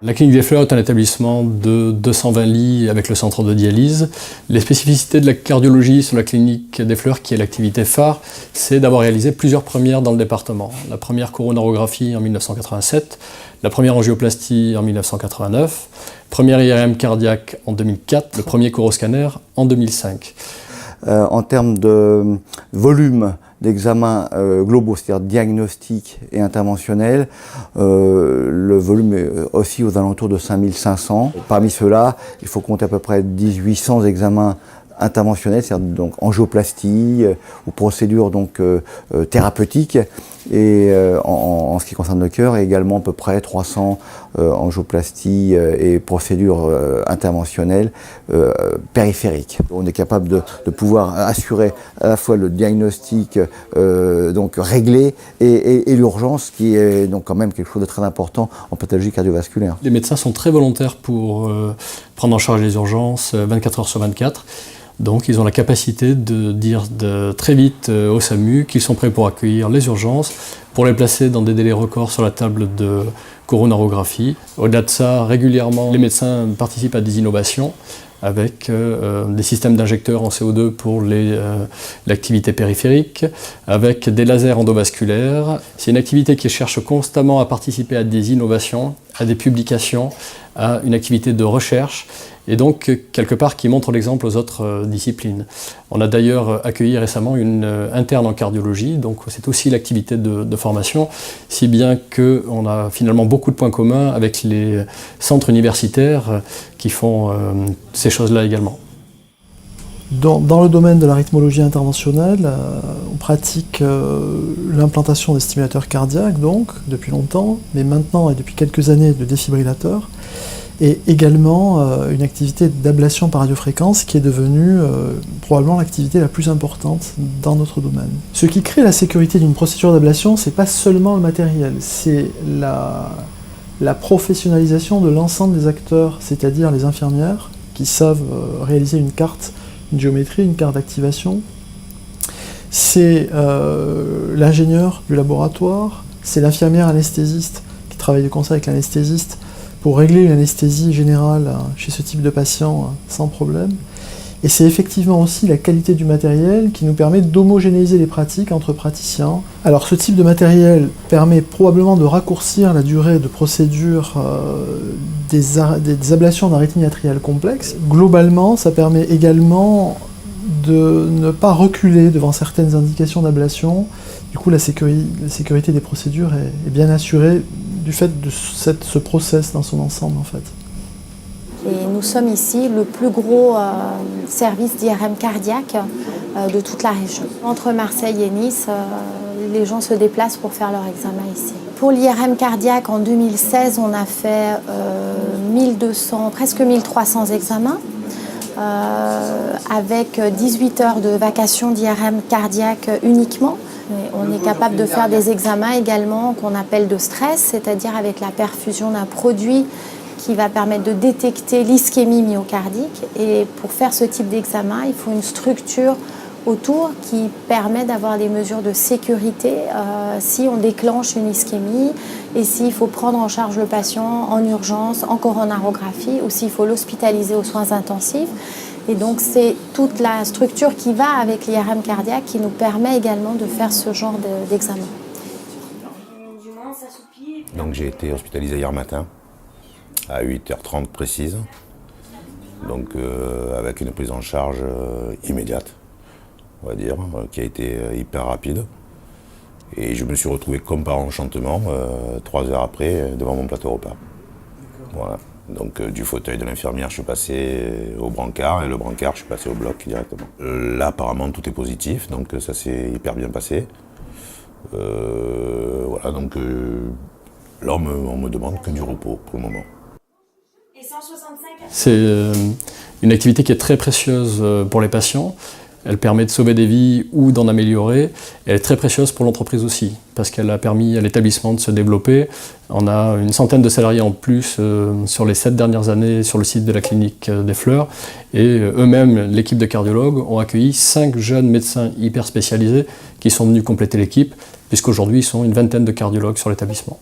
La clinique des Fleurs est un établissement de 220 lits avec le centre de dialyse. Les spécificités de la cardiologie sur la clinique des Fleurs, qui est l'activité phare, c'est d'avoir réalisé plusieurs premières dans le département. La première coronarographie en 1987, la première angioplastie en 1989, première IRM cardiaque en 2004, le premier coroscanner en 2005. En termes de volume d'examens globaux, c'est-à-dire diagnostiques et interventionnels, le volume est aussi aux alentours de 5500. Parmi ceux-là, il faut compter à peu près 1800 examens interventionnels, c'est-à-dire donc angioplastie ou procédures donc thérapeutiques, et en ce qui concerne le cœur, également à peu près 300 angioplasties et procédures interventionnelles périphériques. On est capable de pouvoir assurer à la fois le diagnostic donc réglé et l'urgence, qui est donc quand même quelque chose de très important en pathologie cardiovasculaire. Les médecins sont très volontaires pour prendre en charge les urgences 24 heures sur 24. Donc ils ont la capacité de dire très vite au SAMU qu'ils sont prêts pour accueillir les urgences, pour les placer dans des délais records sur la table de coronarographie. Au-delà de ça, régulièrement, les médecins participent à des innovations avec des systèmes d'injecteurs en CO2 pour l'activité périphérique, avec des lasers endovasculaires. C'est une activité qui cherche constamment à participer à des innovations, à des publications, à une activité de recherche, et donc quelque part qui montre l'exemple aux autres disciplines. On a d'ailleurs accueilli récemment une interne en cardiologie, donc c'est aussi l'activité de formation, si bien qu'on a finalement beaucoup de points communs avec les centres universitaires qui font ces choses-là également. Dans le domaine de la rythmologie interventionnelle, on pratique l'implantation des stimulateurs cardiaques, donc, depuis longtemps, mais maintenant et depuis quelques années de défibrillateurs, et également une activité d'ablation par radiofréquence qui est devenue probablement l'activité la plus importante dans notre domaine. Ce qui crée la sécurité d'une procédure d'ablation, c'est pas seulement le matériel, c'est la professionnalisation de l'ensemble des acteurs, c'est-à-dire les infirmières qui savent réaliser une carte, une géométrie, une carte d'activation. C'est l'ingénieur du laboratoire, c'est l'infirmière anesthésiste qui travaille de concert avec l'anesthésiste pour régler une anesthésie générale chez ce type de patient sans problème. Et c'est effectivement aussi la qualité du matériel qui nous permet d'homogénéiser les pratiques entre praticiens. Alors ce type de matériel permet probablement de raccourcir la durée de procédure des ablations d'arythmie atriale complexe. Globalement, ça permet également de ne pas reculer devant certaines indications d'ablation. Du coup, la sécurité des procédures est bien assurée du fait de ce process dans son ensemble, en fait. Et nous sommes ici le plus gros service d'IRM cardiaque de toute la région. Entre Marseille et Nice, les gens se déplacent pour faire leur examen ici. Pour l'IRM cardiaque, en 2016, on a fait 1200, presque 1300 examens, avec 18 heures de vacation d'IRM cardiaque uniquement. Et on est capable de faire des examens également qu'on appelle de stress, c'est-à-dire avec la perfusion d'un produit qui va permettre de détecter l'ischémie myocardique. Et pour faire ce type d'examen, il faut une structure autour qui permet d'avoir des mesures de sécurité si on déclenche une ischémie et s'il faut prendre en charge le patient en urgence, en coronarographie, ou s'il faut l'hospitaliser aux soins intensifs. Et donc c'est toute la structure qui va avec l'IRM cardiaque qui nous permet également de faire ce genre d'examen. Donc j'ai été hospitalisé hier matin à 8h30 précise, donc avec une prise en charge immédiate, on va dire, qui a été hyper rapide. Et je me suis retrouvé comme par enchantement 3 heures après devant mon plateau repas. Voilà. Donc du fauteuil de l'infirmière, je suis passé au brancard, et le brancard, je suis passé au bloc directement. Là, apparemment, tout est positif, donc ça s'est hyper bien passé. Voilà, donc là, on me demande que du repos pour le moment. C'est une activité qui est très précieuse pour les patients. Elle permet de sauver des vies ou d'en améliorer. Elle est très précieuse pour l'entreprise aussi, parce qu'elle a permis à l'établissement de se développer. On a une centaine de salariés en plus sur les 7 dernières années sur le site de la clinique des Fleurs. Et eux-mêmes, l'équipe de cardiologues, ont accueilli 5 jeunes médecins hyper spécialisés qui sont venus compléter l'équipe, puisqu'aujourd'hui, ils sont une vingtaine de cardiologues sur l'établissement.